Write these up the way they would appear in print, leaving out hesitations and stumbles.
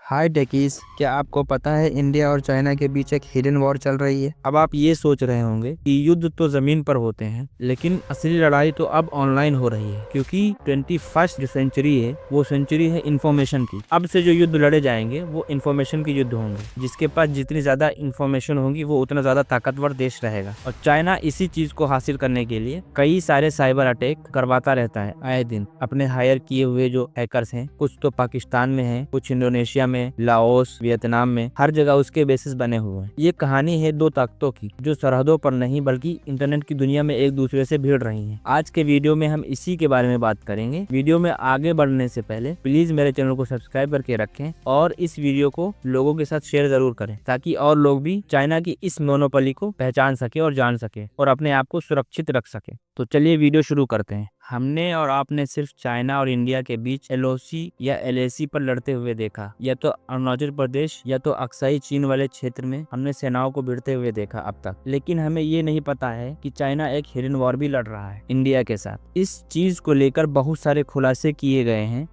हाय techies, क्या आपको पता है इंडिया और चाइना के बीच एक हिडन वॉर चल रही है। अब आप ये सोच रहे होंगे कि युद्ध तो जमीन पर होते हैं, लेकिन असली लड़ाई तो अब ऑनलाइन हो रही है, क्योंकि 21st जो सेंचुरी है वो सेंचुरी है इंफॉर्मेशन की। अब से जो युद्ध लड़े जाएंगे वो इंफॉर्मेशन के युद्ध होंगे। जिसके पास जितनी ज्यादा इंफॉर्मेशन होगी वो उतना ज्यादा ताकतवर देश रहेगा। और चाइना इसी चीज को हासिल करने के लिए कई सारे साइबर अटैक करवाता रहता है आए दिन। अपने हायर किए हुए जो हैकर्स हैं, कुछ तो पाकिस्तान में हैं, कुछ इंडोनेशिया में, लाओस, वियतनाम में, हर जगह उसके बेसिस बने हुए हैं। ये कहानी है दो ताकतों की जो सरहदों पर नहीं बल्कि इंटरनेट की दुनिया में एक दूसरे से भिड़ रही हैं। आज के वीडियो में हम इसी के बारे में बात करेंगे। वीडियो में आगे बढ़ने से पहले प्लीज मेरे चैनल को सब्सक्राइब करके रखें और इस वीडियो को लोगों के साथ शेयर जरूर करें, ताकि और लोग भी चाइना की इस मोनोपोली को पहचान सके और जान सके और अपने आप को सुरक्षित रख सके। तो चलिए वीडियो शुरू करते हैं। हमने और आपने सिर्फ चाइना और इंडिया के बीच एलओसी या एलएसी पर लड़ते हुए देखा, या तो अरुणाचल प्रदेश या तो अक्साई चीन वाले क्षेत्र में हमने सेनाओं को भिड़ते हुए देखा अब तक। लेकिन हमें ये नहीं पता है कि चाइना एक हिडन वॉर भी लड़ रहा है इंडिया के साथ। इस चीज को लेकर बहुत सारे खुलासे किए गए हैं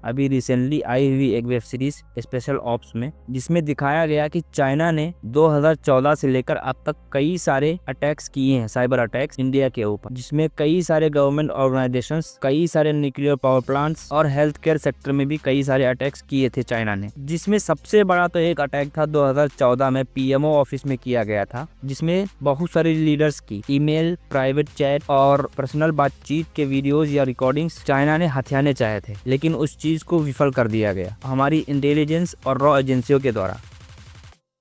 अभी रिसेंटली आई हुई एक वेब सीरीज स्पेशल ऑप्स में, जिसमें दिखाया गया कि चाइना ने 2014 से लेकर अब तक कई सारे अटैक्स किए हैं, साइबर अटैक्स इंडिया के ऊपर, जिसमें कई सारे गवर्नमेंट ऑर्गेनाइजेशंस, कई सारे न्यूक्लियर पावर प्लांट्स और हेल्थ केयर सेक्टर में भी कई सारे अटैक्स किए थे चाइना ने। जिसमें सबसे बड़ा तो एक अटैक था 2014 में पीएमओ ऑफिस में किया गया था, जिसमें बहुत सारे लीडर्स की ईमेल, प्राइवेट चैट और पर्सनल बातचीत के वीडियोज या रिकॉर्डिंग्स चाइना ने हथियाने चाहे थे, लेकिन उस चीज को विफल कर दिया गया हमारी इंटेलिजेंस और रॉ एजेंसियों के द्वारा।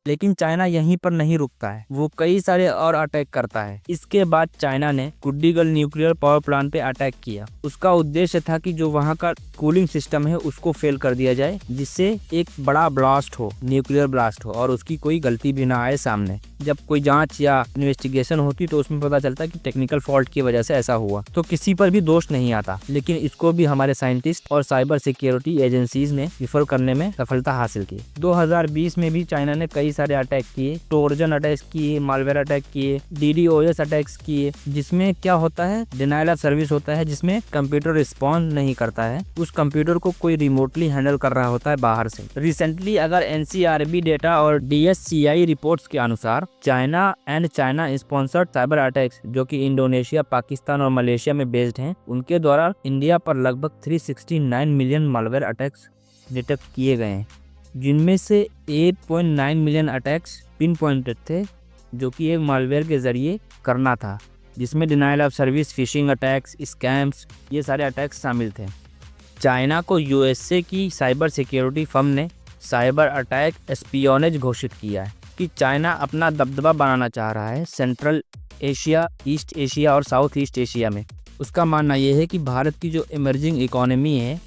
लेकिन चाइना यहीं पर नहीं रुकता है, वो कई सारे और अटैक करता है। इसके बाद चाइना ने कुड्डीगल न्यूक्लियर पावर प्लांट पे अटैक किया। उसका उद्देश्य था कि जो वहां का कूलिंग सिस्टम है उसको फेल कर दिया जाए, जिससे एक बड़ा ब्लास्ट हो, न्यूक्लियर ब्लास्ट हो, और उसकी कोई गलती भी ना आए सामने। जब कोई जांच या इन्वेस्टिगेशन होती तो उसमें पता चलता कि टेक्निकल फॉल्ट की वजह से ऐसा हुआ, तो किसी पर भी दोष नहीं आता। लेकिन इसको भी हमारे साइंटिस्ट और साइबर सिक्योरिटी एजेंसीज ने विफल करने में सफलता हासिल की। 2020 में भी चाइना ने कई सारे अटैक किए, ट्रोजन अटैक किए, मालवेयर अटैक किए, डीडोएस अटैक्स किए, जिसमें क्या होता है, डिनायल ऑफ सर्विस होता है, जिसमें कंप्यूटर रिस्पॉन्ड नहीं करता है, उस कंप्यूटर को कोई रिमोटली हैंडल कर रहा होता है बाहर से। रिसेंटली अगर एनसीआरबी डेटा और डीएससीआई रिपोर्ट्स के अनुसार China and China sponsored cyber attacks, जो कि इंडोनेशिया, पाकिस्तान और मलेशिया में बेस्ड हैं, उनके द्वारा इंडिया पर लगभग 369 मिलियन मालवेयर अटैक्स डिटेक्ट किए गए हैं, जिनमें से 8.9 मिलियन अटैक्स पिन पॉइंटेड थे, जो कि एक मालवेयर के जरिए करना था, जिसमें denial of service, phishing attacks, scams, ये सारे अटैक्स शामिल थे। चाइना को यूएसए की साइबर सिक्योरिटी फर्म ने साइबर अटैक एस्पियोनेज घोषित किया है कि चाइना अपना दबदबा बनाना चाह रहा है सेंट्रल एशिया, ईस्ट एशिया और साउथ ईस्ट एशिया में। उसका मानना यह है कि भारत की जो इमर्जिंग इकोनॉमी है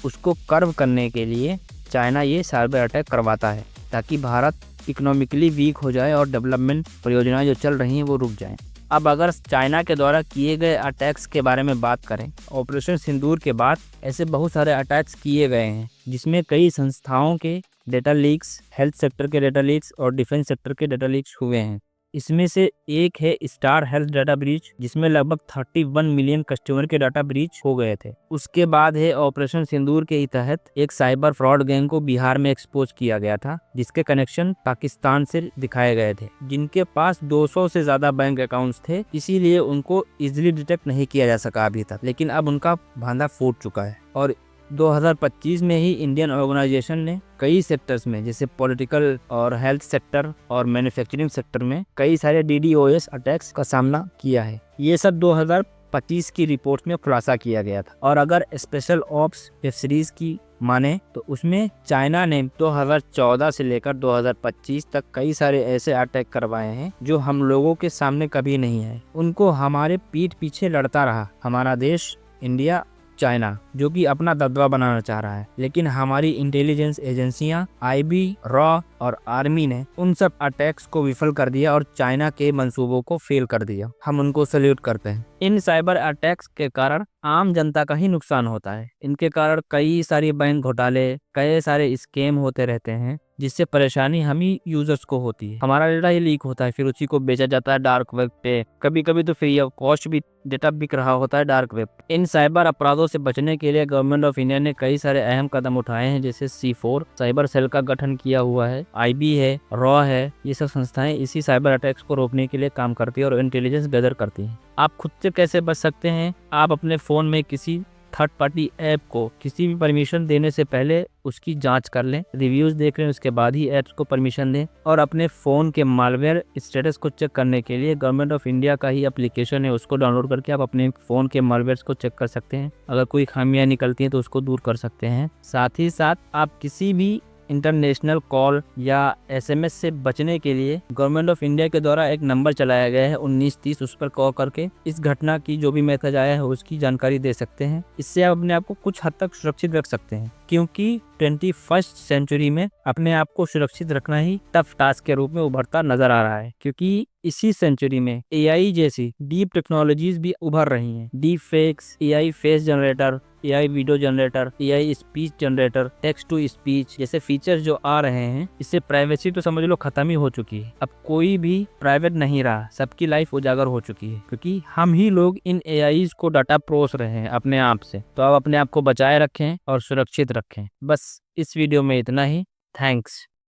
उसको कर्व करने के लिए चाइना ये साइबर अटैक करवाता है, ताकि भारत इकोनॉमिकली वीक हो जाए और डेवलपमेंट परियोजनाएं जो चल रही हैं वो रुक जाएं। अब अगर चाइना के द्वारा किए गए अटैक्स के बारे में बात करें, ऑपरेशन सिंदूर के बाद ऐसे बहुत सारे अटैक्स किए गए हैं, जिसमें कई संस्थाओं के डेटा लीक्स, हेल्थ सेक्टर के डेटा लीक्स और डिफेंस सेक्टर के डेटा लीक्स हुए हैं। इसमें से एक है स्टार हेल्थ डाटा ब्रीच, जिसमें लगभग 31 मिलियन कस्टमर के डाटा ब्रीच हो गए थे। उसके बाद है ऑपरेशन सिंदूर के तहत एक साइबर फ्रॉड गैंग को बिहार में एक्सपोज किया गया था, जिसके कनेक्शन पाकिस्तान से दिखाए गए थे, जिनके पास 200 से ज्यादा बैंक अकाउंट्स थे, इसीलिए उनको इजिली डिटेक्ट नहीं किया जा सका अभी तक। लेकिन अब उनका भांडा फूट चुका है और 2025 में ही इंडियन ऑर्गेनाइजेशन ने कई सेक्टर्स में, जैसे पॉलिटिकल और हेल्थ सेक्टर और मैन्युफैक्चरिंग सेक्टर में, कई सारे डीडोएस अटैक्स का सामना किया है। ये सब 2025 की रिपोर्ट में खुलासा किया गया था। और अगर स्पेशल ऑप्स वेब सीरीज की माने तो उसमें चाइना ने 2014 से लेकर 2025 तक कई सारे ऐसे अटैक करवाए हैं जो हम लोगों के सामने कभी नहीं आए। उनको हमारे पीठ पीछे लड़ता रहा हमारा देश इंडिया, चाइना, जो कि अपना दबदबा बनाना चाह रहा है। लेकिन हमारी इंटेलिजेंस एजेंसियां, आईबी, रॉ और आर्मी ने उन सब अटैक्स को विफल कर दिया और चाइना के मंसूबों को फेल कर दिया। हम उनको सल्यूट करते हैं। इन साइबर अटैक्स के कारण आम जनता का ही नुकसान होता है। इनके कारण कई सारी बैंक घोटाले, कई सारे स्कैम होते रहते हैं, जिससे परेशानी हम ही यूजर्स को होती है। हमारा डेटा ही लीक होता है, फिर उसी को बेचा जाता है डार्क वेब पे। कभी कभी तो फ्री ऑफ कॉस्ट भी डेटा बिक रहा होता है डार्क वेब। इन साइबर अपराधों से बचने के लिए गवर्नमेंट ऑफ इंडिया ने कई सारे अहम कदम उठाए हैं, जैसे C4 साइबर सेल का गठन किया हुआ है, IB है, रॉ है। ये सब संस्थाएं इसी साइबर अटैक्स को रोकने के लिए काम करती है और इंटेलिजेंस गैदर करती है। आप खुद से कैसे बच सकते हैं? आप अपने फोन में किसी थर्ड पार्टी ऐप को किसी भी परमिशन देने से पहले उसकी जांच कर लें, रिव्यूज देख लें, उसके बाद ही ऐप्स को परमिशन दें। और अपने फ़ोन के मालवेयर स्टेटस को चेक करने के लिए गवर्नमेंट ऑफ इंडिया का ही एप्लीकेशन है, उसको डाउनलोड करके आप अपने फ़ोन के मालवेयर्स को चेक कर सकते हैं। अगर कोई खामियां निकलती हैं तो उसको दूर कर सकते हैं। साथ ही साथ आप किसी भी इंटरनेशनल कॉल या SMS से बचने के लिए गवर्नमेंट ऑफ इंडिया के द्वारा एक नंबर चलाया गया है 1930, उस पर कॉल करके इस घटना की जो भी मैसेज आया है उसकी जानकारी दे सकते हैं। इससे आप अपने आप को कुछ हद तक सुरक्षित रख सकते हैं, क्योंकि 21st सेंचुरी में अपने आप को सुरक्षित रखना ही टफ टास्क के रूप में उभरता नजर आ रहा है, क्योंकि इसी सेंचुरी में AI जैसी डीप टेक्नोलॉजीज भी उभर रही हैं। Deep fakes, AI face generator, AI video generator, AI speech generator, text to speech जैसे फीचर्स जो आ रहे हैं, इससे प्राइवेसी तो समझ लो खत्म ही हो चुकी है। अब कोई भी प्राइवेट नहीं रहा, सबकी लाइफ उजागर हो चुकी है, क्योंकि हम ही लोग इन AIs को डाटा परोस रहे हैं अपने आप से। तो आप अपने आप को बचाए रखें और सुरक्षित रखें। बस इस वीडियो में इतना ही। थैंक्स।